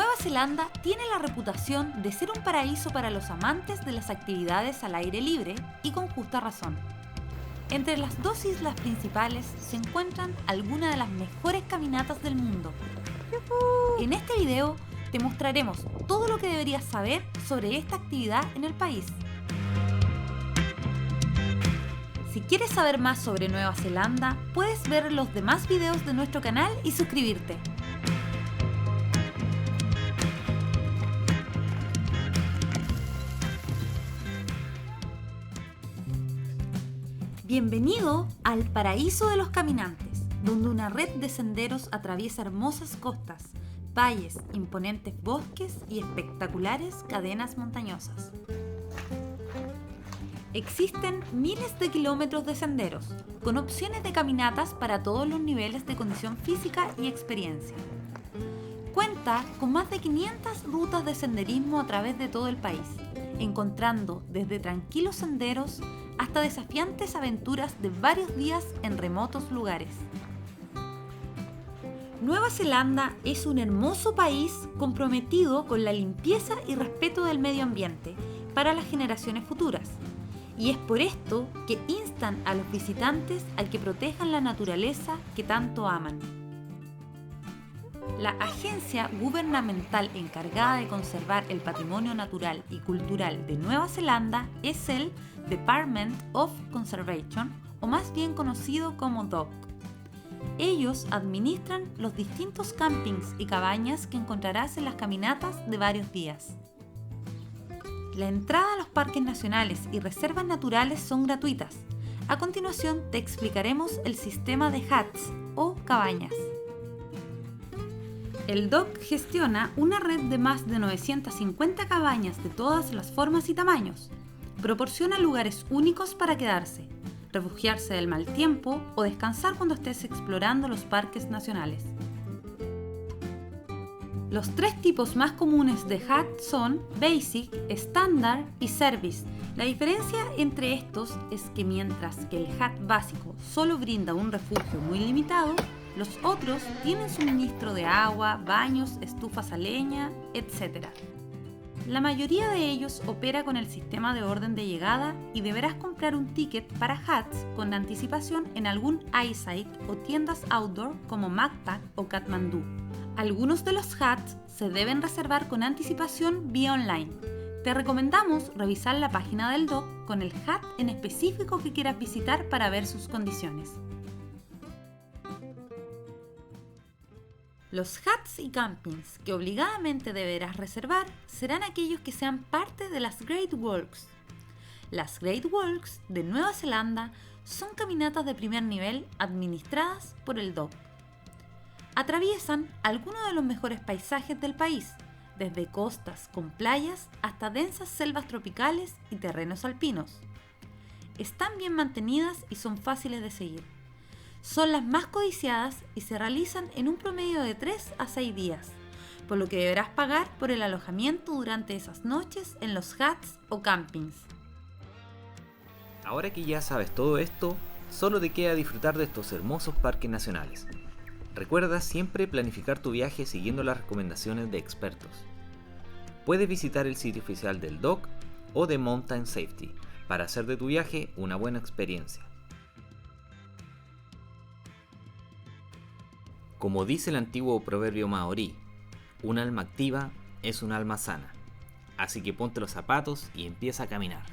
Nueva Zelanda tiene la reputación de ser un paraíso para los amantes de las actividades al aire libre y con justa razón. Entre las dos islas principales se encuentran algunas de las mejores caminatas del mundo. En este video te mostraremos todo lo que deberías saber sobre esta actividad en el país. Si quieres saber más sobre Nueva Zelanda, puedes ver los demás videos de nuestro canal y suscribirte. Bienvenido al paraíso de los caminantes, donde una red de senderos atraviesa hermosas costas, valles, imponentes bosques y espectaculares cadenas montañosas. Existen miles de kilómetros de senderos, con opciones de caminatas para todos los niveles de condición física y experiencia. Cuenta con más de 500 rutas de senderismo a través de todo el país, encontrando desde tranquilos senderos hasta desafiantes aventuras de varios días en remotos lugares. Nueva Zelanda es un hermoso país comprometido con la limpieza y respeto del medio ambiente para las generaciones futuras. Y es por esto que instan a los visitantes a que protejan la naturaleza que tanto aman. La agencia gubernamental encargada de conservar el patrimonio natural y cultural de Nueva Zelanda es el Department of Conservation, o más bien conocido como DOC. Ellos administran los distintos campings y cabañas que encontrarás en las caminatas de varios días. La entrada a los parques nacionales y reservas naturales son gratuitas. A continuación te explicaremos el sistema de huts o cabañas. El DOC gestiona una red de más de 950 cabañas de todas las formas y tamaños. Proporciona lugares únicos para quedarse, refugiarse del mal tiempo o descansar cuando estés explorando los parques nacionales. Los tres tipos más comunes de hut son Basic, Standard y Service. La diferencia entre estos es que mientras que el hut básico solo brinda un refugio muy limitado, los otros tienen suministro de agua, baños, estufas a leña, etc. La mayoría de ellos opera con el sistema de orden de llegada y deberás comprar un ticket para huts con anticipación en algún iSite o tiendas outdoor como Macpac o Kathmandu. Algunos de los huts se deben reservar con anticipación vía online. Te recomendamos revisar la página del DOC con el hut en específico que quieras visitar para ver sus condiciones. Los huts y campings que obligadamente deberás reservar serán aquellos que sean parte de las Great Walks. Las Great Walks de Nueva Zelanda son caminatas de primer nivel administradas por el DOC. Atraviesan algunos de los mejores paisajes del país, desde costas con playas hasta densas selvas tropicales y terrenos alpinos. Están bien mantenidas y son fáciles de seguir. Son las más codiciadas y se realizan en un promedio de 3 a 6 días, por lo que deberás pagar por el alojamiento durante esas noches en los huts o campings. Ahora que ya sabes todo esto, solo te queda disfrutar de estos hermosos parques nacionales. Recuerda siempre planificar tu viaje siguiendo las recomendaciones de expertos. Puedes visitar el sitio oficial del DOC o de Mountain Safety para hacer de tu viaje una buena experiencia. Como dice el antiguo proverbio maorí, un alma activa es un alma sana. Así que ponte los zapatos y empieza a caminar.